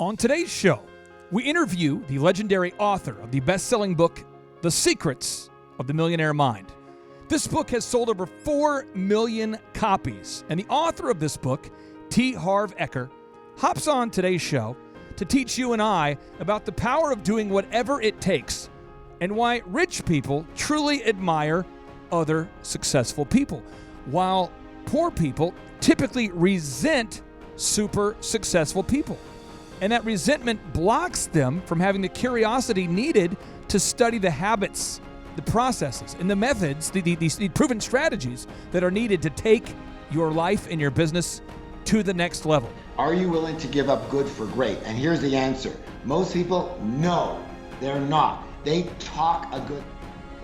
On today's show, we interview the legendary author of the best-selling book, The Secrets of the Millionaire Mind. This book has sold over 4 million copies, and the author of this book, Harv Eker, hops on today's show to teach you and I about the power of doing whatever it takes and why rich people truly admire other successful people, while poor people typically resent super successful people. And that resentment blocks them from having the curiosity needed to study the habits, the processes, and the methods, the proven strategies that are needed to take your life and your business to the next level. Are you willing to give up good for great? And here's the answer. Most people, no, they're not. They talk a good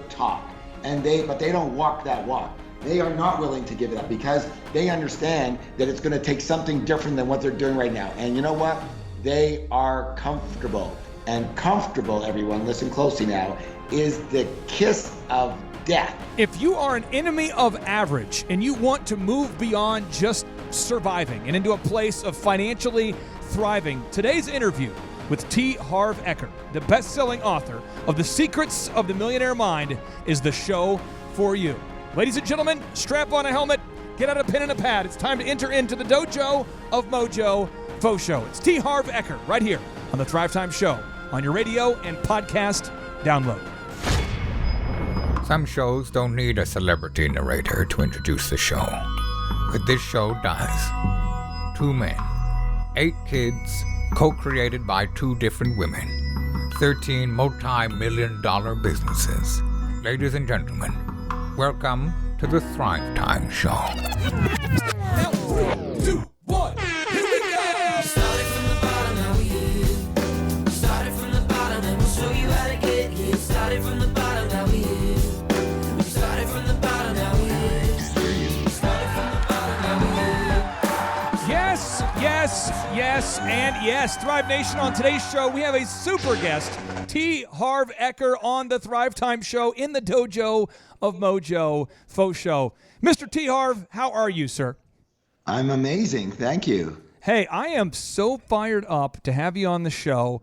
talk, but they don't walk that walk. They are not willing to give it up because they understand that it's going to take something different than what they're doing right now. And you know what? They are comfortable. And comfortable, everyone, listen closely now, is the kiss of death. If you are an enemy of average and you want to move beyond just surviving and into a place of financially thriving, today's interview with Harv Eker, the best-selling author of The Secrets of the Millionaire Mind, is the show for you. Ladies and gentlemen, strap on a helmet, get out a pen and a pad. It's time to enter into the dojo of Mojo Faux Show. It's Harv Eker right here on the Thrive Time Show on your radio and podcast download. Some shows don't need a celebrity narrator to introduce the show, but this show does. 2 men, 8 kids, co-created by 2 different women, 13 multi-million-dollar businesses. Ladies and gentlemen, welcome to the Thrive Time Show. Now, 3, 2, 1, here we go! Started from the bottom, how we here. Started from the bottom, and we'll show you how to get here. Started from the bottom, how we here. Started from the bottom, how we here. Started from the bottom, how we here. Yes, yes, yes, and yes. Thrive Nation, on today's show, we have a super guest, Harv Eker, on the Thrive Time Show in the dojo of Mojo Faux Show. Mr. Harv, how are you, sir? I'm amazing. Thank you. Hey, I am so fired up to have you on the show.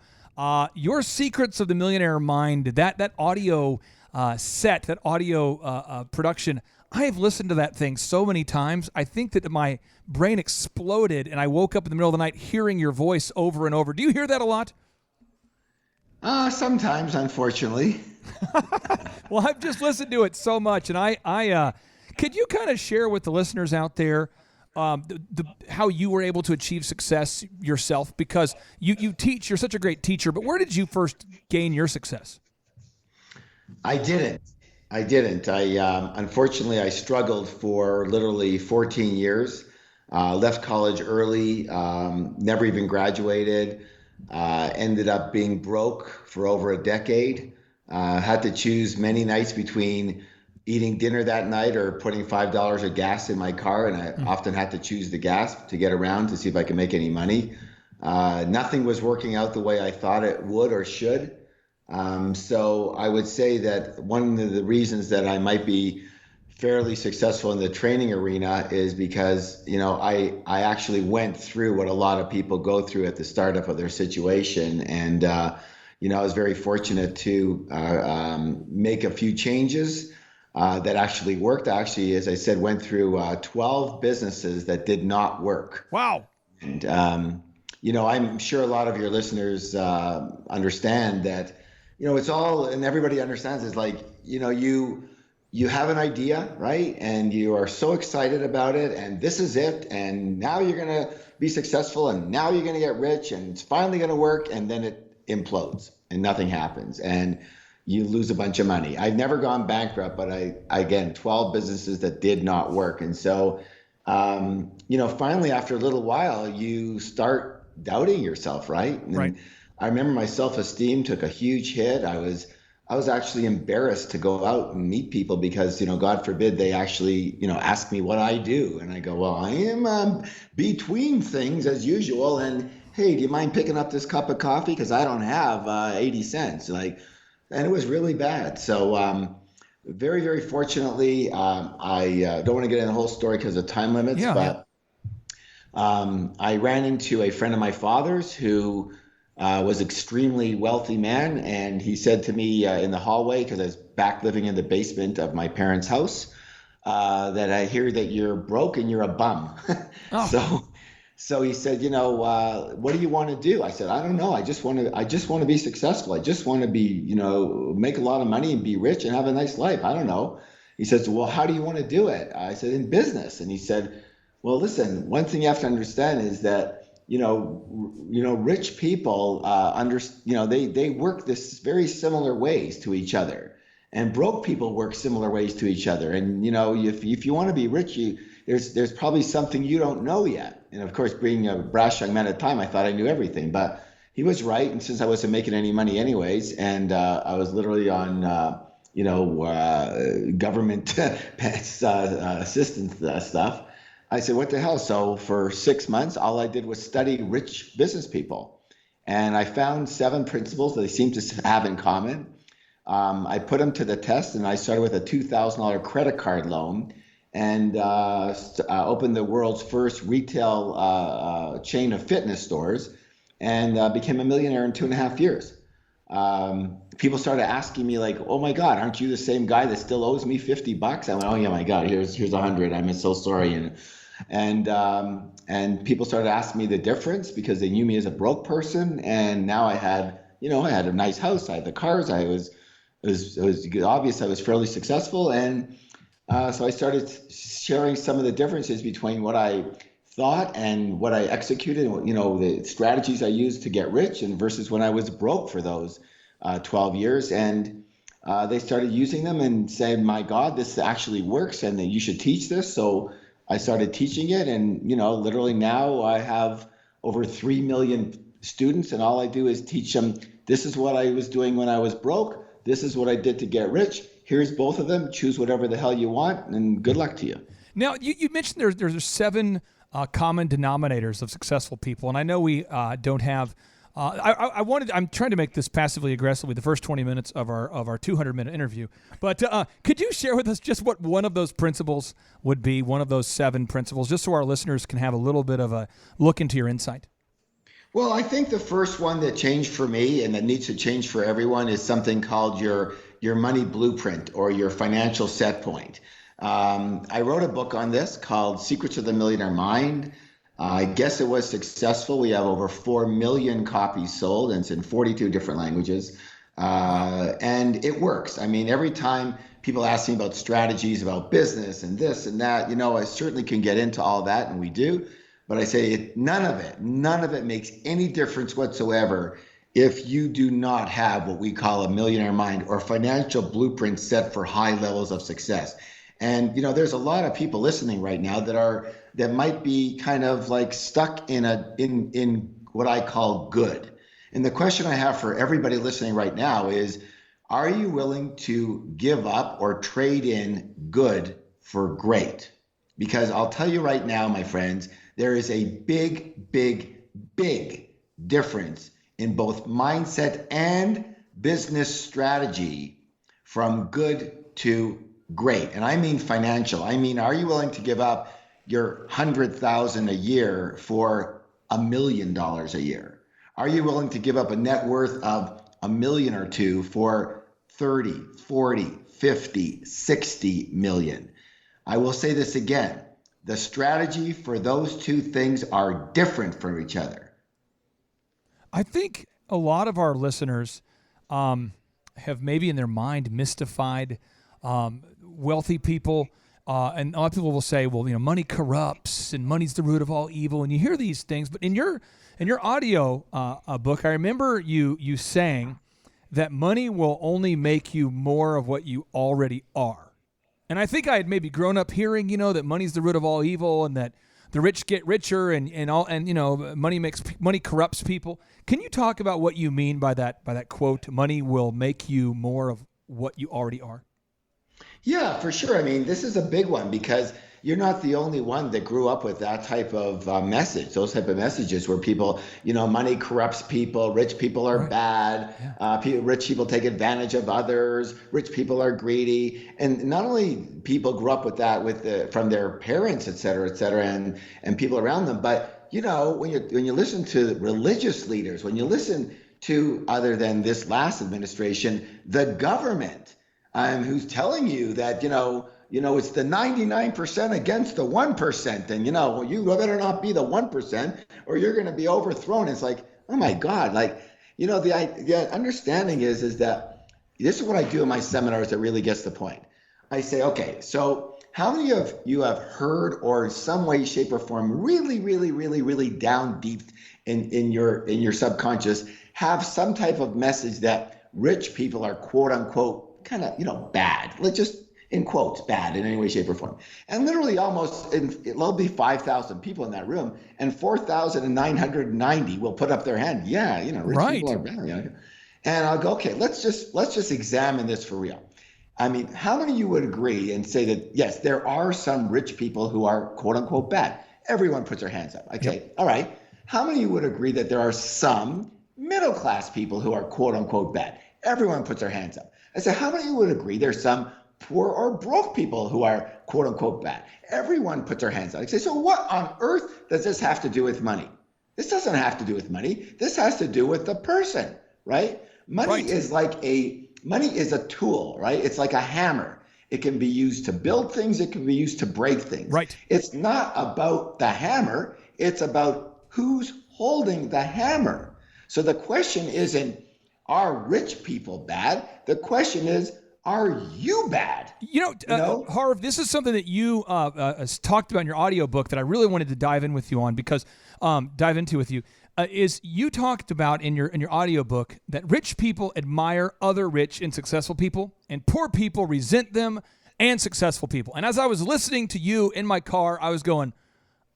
Your Secrets of the Millionaire Mind, that audio set, that audio production, I have listened to that thing so many times. I think that my brain exploded and I woke up in the middle of the night hearing your voice over and over. Do you hear that a lot? Sometimes, unfortunately. Well, I've just listened to it so much, and I could you kind of share with the listeners out there how you were able to achieve success yourself? Because you teach, you're such a great teacher, but where did you first gain your success? I didn't. Unfortunately, I struggled for literally 14 years. Left college early, never even graduated. Ended up being broke for over a decade. Had to choose many nights between eating dinner that night or putting $5 of gas in my car, and I often had to choose the gas to get around to see if I could make any money. Nothing was working out the way I thought it would or should. So I would say that one of the reasons that I might be fairly successful in the training arena is because, I actually went through what a lot of people go through at the startup of their situation. And, I was very fortunate to make a few changes that actually worked. I actually, as I said, went through 12 businesses that did not work. Wow. And, I'm sure a lot of your listeners understand that, it's all, and everybody understands, is like, you have an idea, right? And you are so excited about it, and this is it, and now you're going to be successful, and now you're going to get rich, and it's finally going to work, and then it implodes and nothing happens, and you lose a bunch of money. I've never gone bankrupt, but again, 12 businesses that did not work. And so, finally, after a little while, you start doubting yourself, right? And right. I remember my self-esteem took a huge hit. I was actually embarrassed to go out and meet people because, God forbid they actually, ask me what I do. And I go, well, I am between things as usual. And hey, do you mind picking up this cup of coffee? Because I don't have 80 cents. And it was really bad. So very, very fortunately, I don't want to get in the whole story because of time limits, but I ran into a friend of my father's who was extremely wealthy man, and he said to me in the hallway, because I was back living in the basement of my parents' house, that I hear that you're broke and you're a bum. Oh. So he said, what do you want to do? I said, I don't know. I just want to be successful. I just want to be, make a lot of money and be rich and have a nice life. I don't know. He says, well, how do you want to do it? I said, in business. And he said, well, listen, one thing you have to understand is that, rich people, they work this very similar ways to each other, and broke people work similar ways to each other. And, if you want to be rich, there's probably something you don't know yet. And of course, being a brash young man at the time, I thought I knew everything, but he was right. And since I wasn't making any money anyways, and I was literally on, government assistance stuff, I said, what the hell? So for 6 months, all I did was study rich business people. And I found 7 principles that they seem to have in common. I put them to the test, and I started with a $2,000 credit card loan, and opened the world's first retail chain of fitness stores, and became a millionaire in 2.5 years. People started asking me like, oh my God, aren't you the same guy that still owes me $50? I went, oh yeah, my God, here's 100. I'm so sorry. And people started asking me the difference because they knew me as a broke person. And now I had a nice house. I had the cars. It was obvious I was fairly successful. And so I started sharing some of the differences between what I thought and what I executed, the strategies I used to get rich, and versus when I was broke for those 12 years. And they started using them and said, my God, this actually works, and that you should teach this. So I started teaching it, and literally now I have over 3 million students, and all I do is teach them, this is what I was doing when I was broke. This is what I did to get rich. Here's both of them. Choose whatever the hell you want, and good luck to you. Now, you mentioned there's 7 common denominators of successful people, and I know we don't have. I'm trying to make this passively aggressively the first 20 minutes of our 200-minute interview. But could you share with us just what one of those principles would be? One of those 7 principles, just so our listeners can have a little bit of a look into your insight. Well, I think the first one that changed for me and that needs to change for everyone is something called your money blueprint, or your financial set point. I wrote a book on this called Secrets of the Millionaire Mind. I guess it was successful. We have over 4 million copies sold, and it's in 42 different languages. And it works. I mean, every time people ask me about strategies, about business and this and that, I certainly can get into all that, and we do. But I say none of it makes any difference whatsoever if you do not have what we call a millionaire mind, or financial blueprint set for high levels of success. And there's a lot of people listening right now that might be kind of like stuck in what I call good. And the question I have for everybody listening right now is, are you willing to give up or trade in good for great? Because I'll tell you right now, my friends, there is a big, big, big difference in both mindset and business strategy from good to great. And I mean financial. I mean, are you willing to give up your $100,000 a year for $1 million a year? Are you willing to give up a net worth of $1 million or $2 million for 30, 40, 50, 60 million? I will say this again. The strategy for those two things are different from each other. I think a lot of our listeners have maybe in their mind mystified wealthy people, and a lot of people will say, well, money corrupts and money's the root of all evil. And you hear these things, but in your audio book, I remember you saying that money will only make you more of what you already are. And I think I had maybe grown up hearing, that money's the root of all evil, and that the rich get richer, and money corrupts people. Can you talk about what you mean by that quote? Money will make you more of what you already are. Yeah, for sure. I mean, this is a big one because you're not the only one that grew up with that type of message, those type of messages where people, money corrupts people, rich people are bad, rich people take advantage of others, rich people are greedy. And not only people grew up with that from their parents, et cetera, and people around them, but when you listen to religious leaders, when you listen to, other than this last administration, the government, who's telling you that, it's the 99% against the 1%. And, you better not be the 1% or you're going to be overthrown. It's like, oh my God, the understanding is that this is what I do in my seminars that really gets the point. I say, okay, so how many of you have heard or in some way, shape or form, really, really, really, really down deep in your subconscious, have some type of message that rich people are quote unquote kind of, bad. Let's just in quotes, bad in any way, shape or form. And literally it'll be 5,000 people in that room and 4,990 will put up their hand. Yeah, rich people are bad. And I'll go, okay, let's just examine this for real. I mean, how many of you would agree and say that, yes, there are some rich people who are quote unquote bad? Everyone puts their hands up. Okay, yep. All right. How many of you would agree that there are some middle class people who are quote unquote bad? Everyone puts their hands up. I said, how many of you would agree there's some poor or broke people who are quote unquote bad? Everyone puts their hands up. I say, so what on earth does this have to do with money? This doesn't have to do with money. This has to do with the person, right? Money is a tool, right? It's like a hammer. It can be used to build things. It can be used to break things. Right. It's not about the hammer. It's about who's holding the hammer. So the question isn't, are rich people bad? The question is, are you bad? Harv, this is something that you talked about in your audiobook that I really wanted to dive into with you. Is you talked about in your audiobook that rich people admire other rich and successful people, and poor people resent them and successful people. And as I was listening to you in my car, I was going,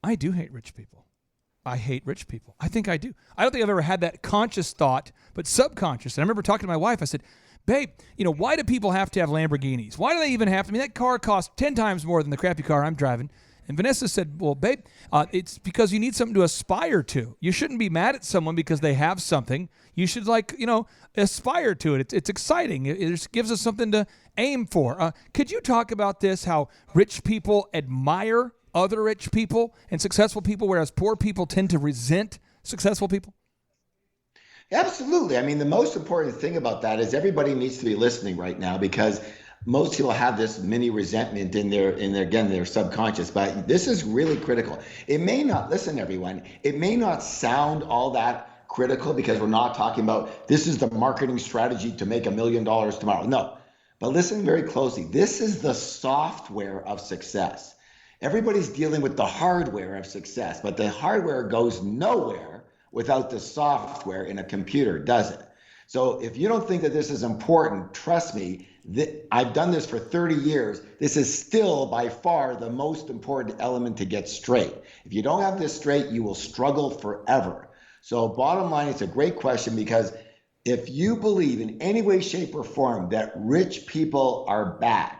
I do hate rich people. I hate rich people. I think I do. I don't think I've ever had that conscious thought, but subconscious. And I remember talking to my wife. I said, babe, why do people have to have Lamborghinis? Why do they even have to? I mean, that car costs 10 times more than the crappy car I'm driving. And Vanessa said, well, babe, it's because you need something to aspire to. You shouldn't be mad at someone because they have something. You should aspire to it. It's exciting. It just gives us something to aim for. Could you talk about this, how rich people admire other rich people and successful people, whereas poor people tend to resent successful people? Absolutely. I mean, the most important thing about that is everybody needs to be listening right now, because most people have this mini resentment in their subconscious, but this is really critical. It may not, listen everyone, it may not sound all that critical because we're not talking about this is the marketing strategy to make $1 million tomorrow. No, but listen very closely. This is the software of success. Everybody's dealing with the hardware of success, but the hardware goes nowhere without the software in a computer, does it? So if you don't think that this is important, trust me, I've done this for 30 years. This is still by far the most important element to get straight. If you don't have this straight, you will struggle forever. So bottom line, it's a great question, because if you believe in any way, shape, or form that rich people are bad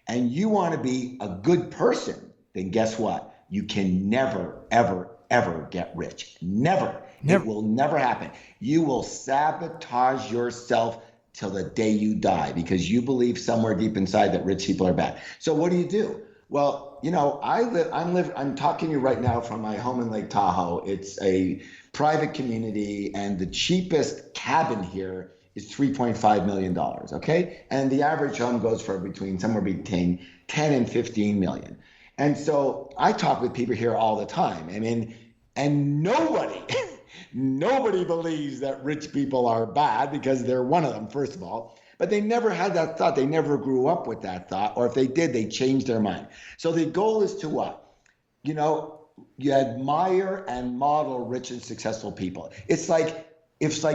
and you want to be a good person, then guess what? You can never, ever, ever get rich. Never. It will never happen. You will sabotage yourself till the day you die because you believe somewhere deep inside that rich people are bad. So what do? Well, I'm talking to you right now from my home in Lake Tahoe. It's a private community, and the cheapest cabin here is $3.5 million, okay? And the average home goes for somewhere between 10 and 15 million. And so I talk with people here all the time. I mean, and nobody believes that rich people are bad because they're one of them, first of all. But they never had that thought. They never grew up with that thought. Or if they did, they changed their mind. So the goal is to what? You admire and model rich and successful people. It's like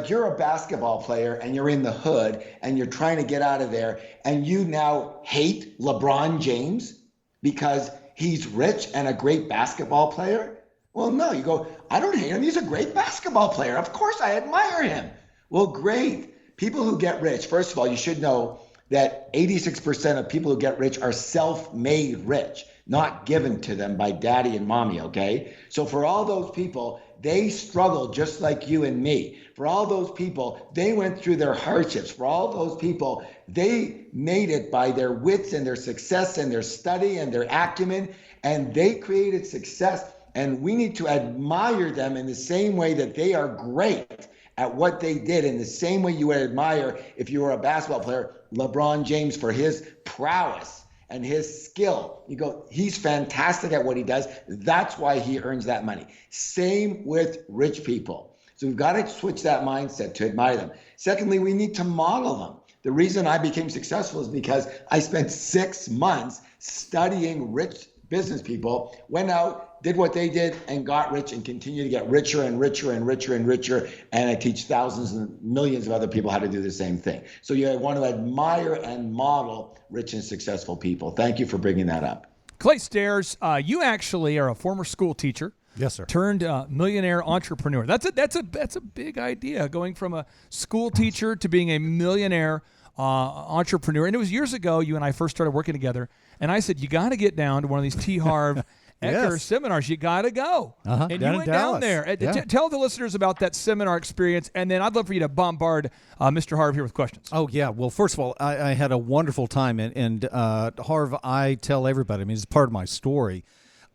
you're a basketball player and you're in the hood and you're trying to get out of there, and you now hate LeBron James because he's rich and a great basketball player. Well, no, you go, I don't hate him. He's a great basketball player. Of course, I admire him. Well, great. People who get rich, first of all, you should know that 86% of people who get rich are self-made rich, not given to them by daddy and mommy, okay? So for all those people, they struggle just like you and me. For all those people, they went through their hardships. For all those people, they made it by their wits and their success and their study and their acumen, and they created success. And we need to admire them in the same way that they are great at what they did, in the same way you would admire, if you were a basketball player, LeBron James for his prowess and his skill. You go, he's fantastic at what he does. That's why he earns that money. Same with rich people. So we've got to switch that mindset to admire them. Secondly, we need to model them. The reason I became successful is because I spent 6 months studying rich business people, went out, did what they did, and got rich and continue to get richer and richer and richer and richer. And I teach thousands and millions of other people how to do the same thing. So you want to admire and model rich and successful people. Thank you for bringing that up. Clay Stairs, you actually are a former school teacher. Yes, sir. Turned millionaire entrepreneur. That's a big idea, going from a school teacher to being a millionaire entrepreneur. And it was years ago you and I first started working together, and I said, you got to get down to one of these T. Harv Eker seminars. You got to go. And you went down there. Tell the listeners about that seminar experience, and then I'd love for you to bombard Mr. Harv here with questions. Oh, yeah. Well, first of all, I had a wonderful time, and Harv, I tell everybody, I mean, it's part of my story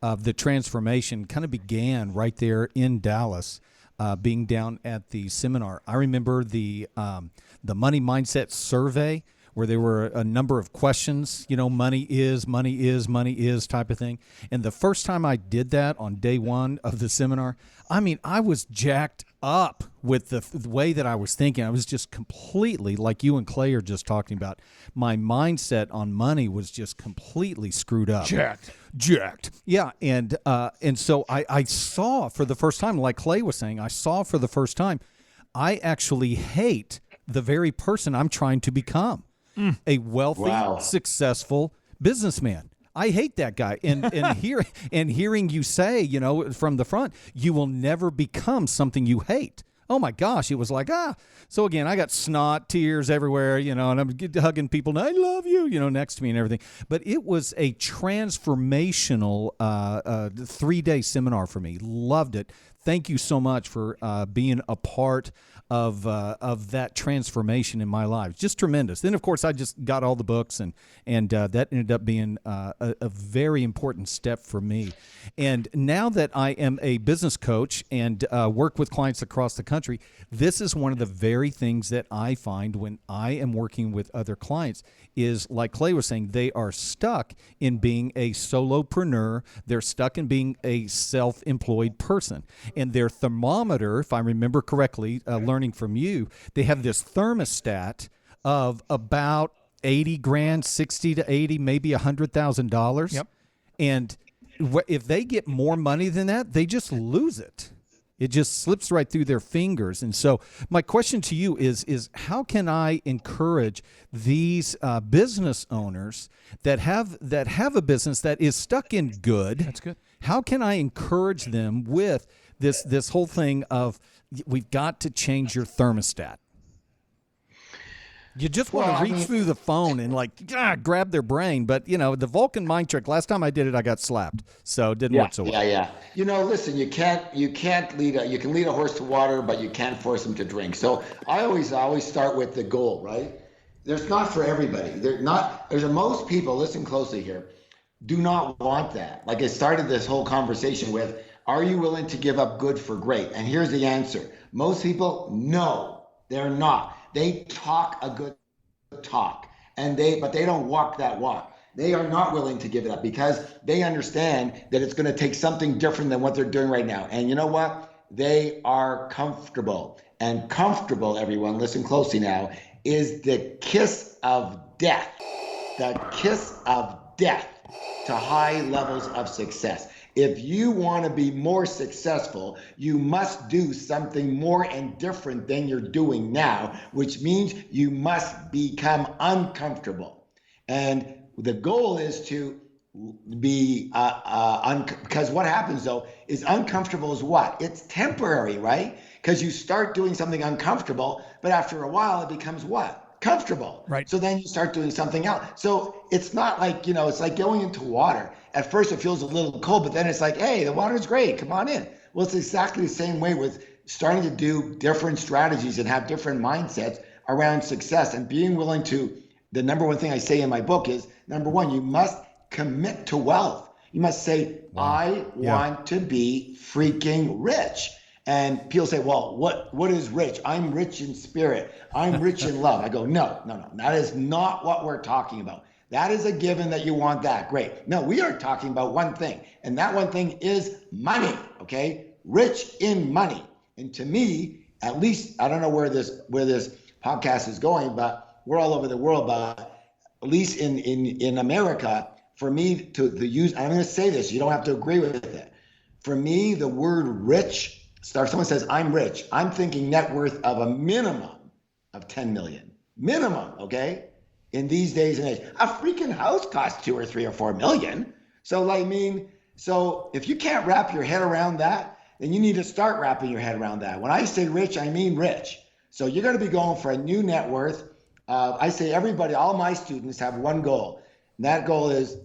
of the transformation kind of began right there in Dallas, being down at the seminar. I remember the money mindset survey where there were a number of questions, money is type of thing. And the first time I did that on day one of the seminar, I mean, I was jacked up with the way that I was thinking. I was just completely, like you and Clay are just talking about, my mindset on money was just completely screwed up. Jacked. Yeah, and so I saw for the first time, like Clay was saying, I saw for the first time, I actually hate the very person I'm trying to become. A wealthy, successful businessman. I hate that guy. And hearing you say, from the front, you will never become something you hate. Oh my gosh, it was like, So again, I got snot, tears everywhere, and I'm hugging people, and I love you, next to me and everything. But it was a transformational 3-day seminar for me. Loved it. Thank you so much for being a part of that transformation in my life. Just tremendous. Then, of course, I just got all the books, and that ended up being a very important step for me. And now that I am a business coach and work with clients across the country, this is one of the very things that I find when I am working with other clients is, like Clay was saying, they are stuck in being a solopreneur. They're stuck in being a self-employed person. And their thermometer, if I remember correctly, learning from you, they have this thermostat of about 80 grand, 60 to 80, maybe $100,000. Yep. And if they get more money than that, they just lose it. It just slips right through their fingers. And so my question to you is how can I encourage these business owners that have a business that is stuck in good? That's good. How can I encourage them with this whole thing of we've got to change your thermostat? You just want to reach through the phone and grab their brain. But, the Vulcan mind trick, last time I did it, I got slapped. So it didn't work so well. Yeah. Listen, you can lead a horse to water, but you can't force him to drink. So I always start with the goal, right? There's not for everybody. There's most people, listen closely here, do not want that. Like I started this whole conversation with, are you willing to give up good for great? And here's the answer. Most people, no, they're not. They talk a good talk, but they don't walk that walk. They are not willing to give it up because they understand that it's going to take something different than what they're doing right now. And you know what? They are comfortable. And comfortable, everyone, listen closely now, is the kiss of death. The kiss of death to high levels of success. If you want to be more successful, you must do something more and different than you're doing now, which means you must become uncomfortable. And the goal is to be, because what happens though is uncomfortable is what? It's temporary, right? Because you start doing something uncomfortable, but after a while it becomes what? comfortable. Right. So then you start doing something else. So it's not like, it's like going into water. At first it feels a little cold, but then it's like, hey, the water's great. Come on in. Well, it's exactly the same way with starting to do different strategies and have different mindsets around success and being willing to. The number one thing I say in my book is, number one, you must commit to wealth. You must say, I want to be freaking rich. And people say, well, what is rich? I'm rich in spirit. I'm rich in love. I go, no. That is not what we're talking about. That is a given that you want that. Great. No, we are talking about one thing. And that one thing is money. Okay. Rich in money. And to me, at least, I don't know where this podcast is going, but we're all over the world, but at least in America, for me to use, I'm going to say this, you don't have to agree with it. For me, the word rich, someone says, I'm rich. I'm thinking net worth of a minimum of 10 million. Minimum, okay? In these days and age. A freaking house costs 2 or 3 or 4 million. So if you can't wrap your head around that, then you need to start wrapping your head around that. When I say rich, I mean rich. So you're going to be going for a new net worth. I say everybody, all my students have one goal. And that goal is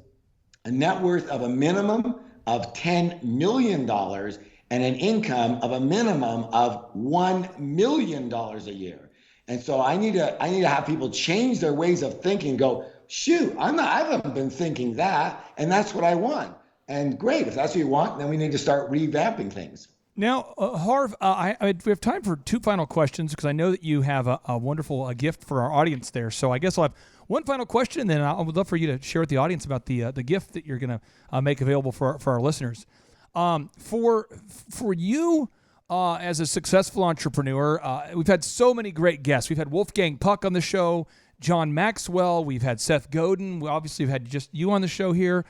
a net worth of a minimum of $10 million and an income of a minimum of $1 million a year. And so I need to have people change their ways of thinking, go, shoot, I haven't been thinking that, and that's what I want. And great, if that's what you want, then we need to start revamping things. Now, Harv, we have time for 2 final questions because I know that you have a wonderful gift for our audience there. So I guess I'll have one final question, and then I would love for you to share with the audience about the gift that you're going to make available for our listeners. For you as a successful entrepreneur, we've had so many great guests. We've had Wolfgang Puck on the show, John Maxwell. We've had Seth Godin. We obviously have had just you on the show here.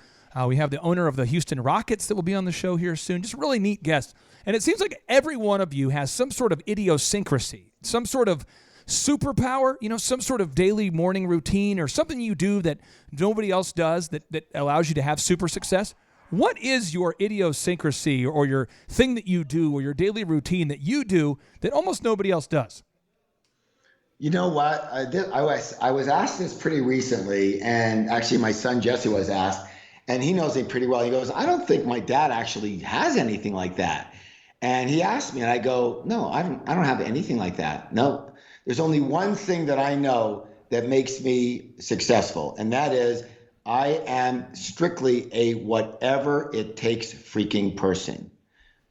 We have the owner of the Houston Rockets that will be on the show here soon. Just really neat guests. And it seems like every one of you has some sort of idiosyncrasy, some sort of superpower, some sort of daily morning routine or something you do that nobody else does that allows you to have super success. What is your idiosyncrasy or your thing that you do or your daily routine that you do that almost nobody else does? You know what? I was asked this pretty recently, and actually my son Jesse was asked, and he knows me pretty well. He goes, I don't think my dad actually has anything like that. And he asked me, and I go, no, I don't have anything like that. No, there's only one thing that I know that makes me successful, and that is I am strictly a whatever it takes freaking person.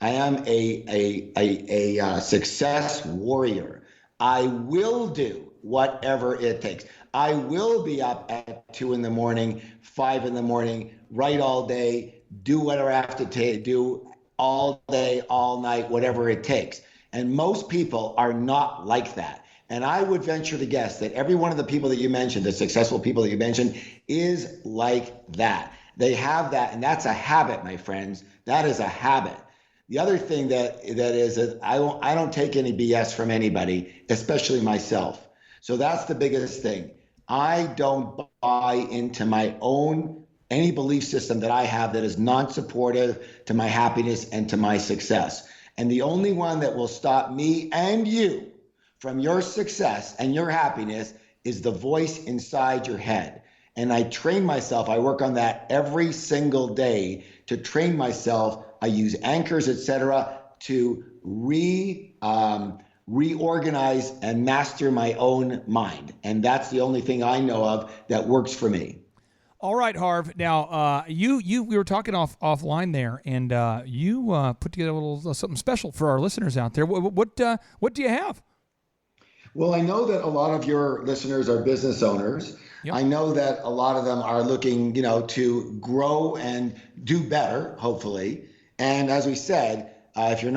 I am a success warrior. I will do whatever it takes. I will be up at 2 a.m, 5 a.m, write all day, do whatever I have to do all day, all night, whatever it takes. And most people are not like that. And I would venture to guess that every one of the people that you mentioned, the successful people that you mentioned, is like that. They have that, and that's a habit, my friends. That is a habit. The other thing that is I don't take any BS from anybody, especially myself. So that's the biggest thing. I don't buy into any belief system that I have that is non-supportive to my happiness and to my success. And the only one that will stop me and you from your success and your happiness is the voice inside your head. And I train myself, I work on that every single day to train myself. I use anchors, etc., to reorganize and master my own mind. And that's the only thing I know of that works for me. All right, Harv. Now, we were talking offline there, and you put together a little something special for our listeners out there. What do you have? Well, I know that a lot of your listeners are business owners. Yep. I know that a lot of them are looking, to grow and do better, hopefully. And as we said, if you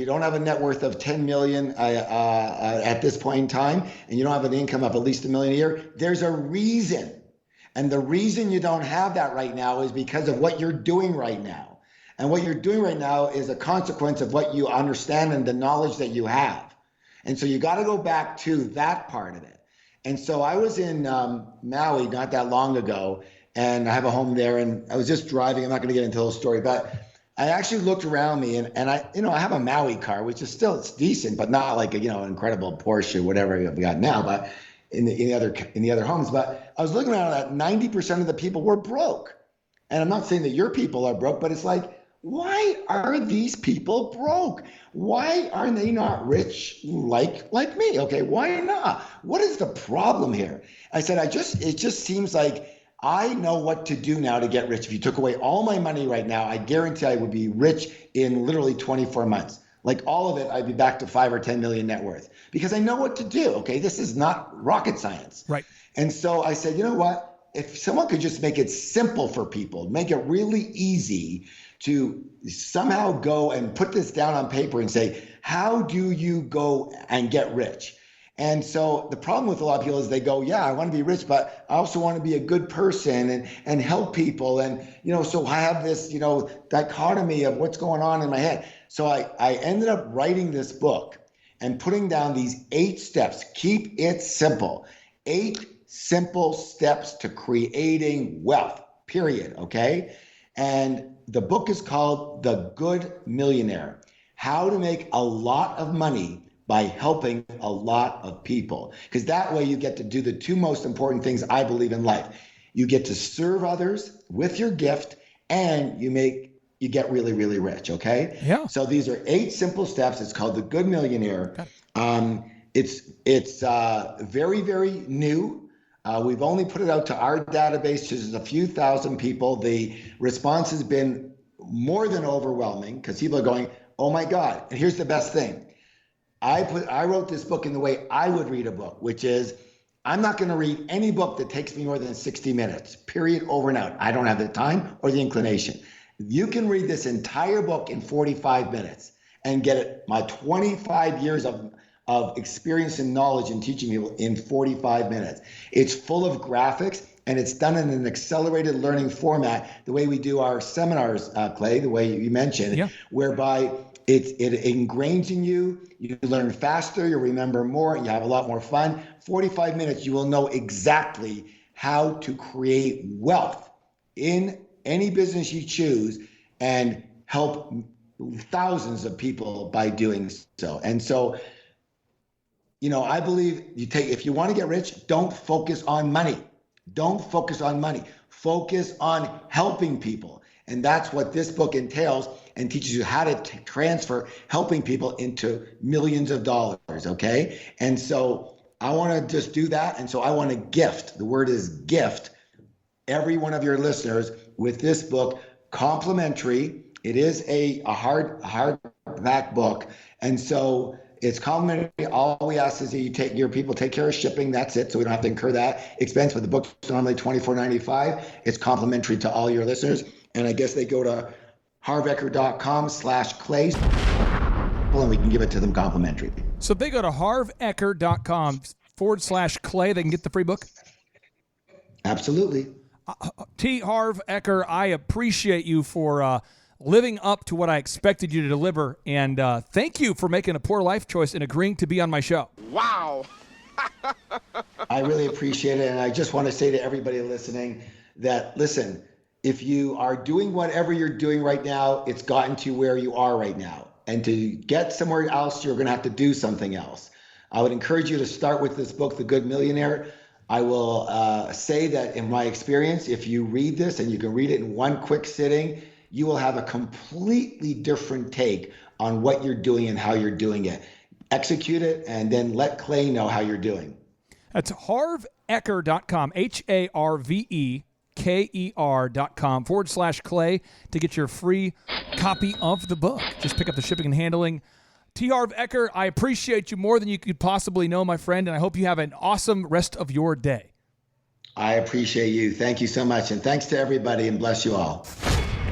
don't have a net worth of 10 million at this point in time, and you don't have an income of at least $1 million a year, there's a reason. And the reason you don't have that right now is because of what you're doing right now. And what you're doing right now is a consequence of what you understand and the knowledge that you have. And so you got to go back to that part of it. And so I was in Maui not that long ago, and I have a home there, and I was just driving. I'm not going to get into the whole story, but I actually looked around me, and I have a Maui car, which is still, it's decent, but not like an incredible Porsche, whatever I've got now. But in the other homes. But I was looking around at 90% of the people were broke. And I'm not saying that your people are broke, but it's like, why are these people broke? Why are they not rich like me? Okay, why not? What is the problem here? I said, it just seems like I know what to do now to get rich. If you took away all my money right now, I guarantee I would be rich in literally 24 months. Like all of it, I'd be back to 5 or 10 million net worth because I know what to do. Okay, this is not rocket science. Right. And so I said, you know what? If someone could just make it simple for people, make it really easy to somehow go and put this down on paper and say, how do you go and get rich? And so the problem with a lot of people is they go, yeah, I want to be rich, but I also want to be a good person and help people. And, so I have this, dichotomy of what's going on in my head. So I ended up writing this book and putting down these 8 steps. Keep it simple. 8 simple steps to creating wealth, period, okay? And the book is called The Good Millionaire, How to Make a Lot of Money by Helping a Lot of People. Because that way you get to do the 2 most important things I believe in life. You get to serve others with your gift, and you get really, really rich, okay? Yeah. So these are 8 simple steps. It's called The Good Millionaire. It's very, very new. We've only put it out to our database, which is a few thousand people. The response has been more than overwhelming because people are going, oh my God. And here's the best thing. I wrote this book in the way I would read a book, which is I'm not going to read any book that takes me more than 60 minutes, period, over and out. I don't have the time or the inclination. You can read this entire book in 45 minutes and get it, my 25 years of experience and knowledge in teaching people in 45 minutes. It's full of graphics and it's done in an accelerated learning format, the way we do our seminars, Clay, the way you mentioned, whereby it ingrains in you, you learn faster, you remember more, and you have a lot more fun. 45 minutes, you will know exactly how to create wealth in any business you choose and help thousands of people by doing so. And so, I believe if you want to get rich, don't focus on money. Don't focus on money. Focus on helping people. And that's what this book entails and teaches you how to transfer helping people into millions of dollars, okay? And so I want to just do that. And so I want to gift, the word is gift, every one of your listeners with this book, complimentary. It is a hardback book. And so it's complimentary. All we ask is that your people take care of shipping. That's it. So we don't have to incur that expense. But the book's normally $24.95. It's complimentary to all your listeners. And I guess they go to harveker.com/clay and we can give it to them complimentary. So if they go to harveker.com/clay, they can get the free book? Absolutely. Harv Eker, I appreciate you for living up to what I expected you to deliver. And thank you for making a poor life choice and agreeing to be on my show. Wow. I really appreciate it. And I just want to say to everybody listening that, listen, if you are doing whatever you're doing right now, it's gotten to where you are right now. And to get somewhere else, you're going to have to do something else. I would encourage you to start with this book, The Good Millionaire. I will say that in my experience, if you read this and you can read it in one quick sitting, you will have a completely different take on what you're doing and how you're doing it. Execute it and then let Clay know how you're doing. That's harveker.com, harveker.com/clay to get your free copy of the book. Just pick up the shipping and handling. Harv Eker, I appreciate you more than you could possibly know, my friend, and I hope you have an awesome rest of your day. I appreciate you. Thank you so much. And thanks to everybody, and bless you all.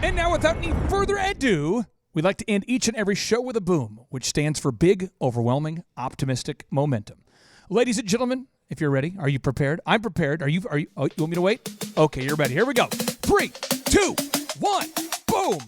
And now, without any further ado, we'd like to end each and every show with a boom, which stands for big, overwhelming, optimistic momentum. Ladies and gentlemen, if you're ready, are you prepared? I'm prepared. Are you want me to wait? Okay, you're ready. Here we go. 3, 2, 1, boom.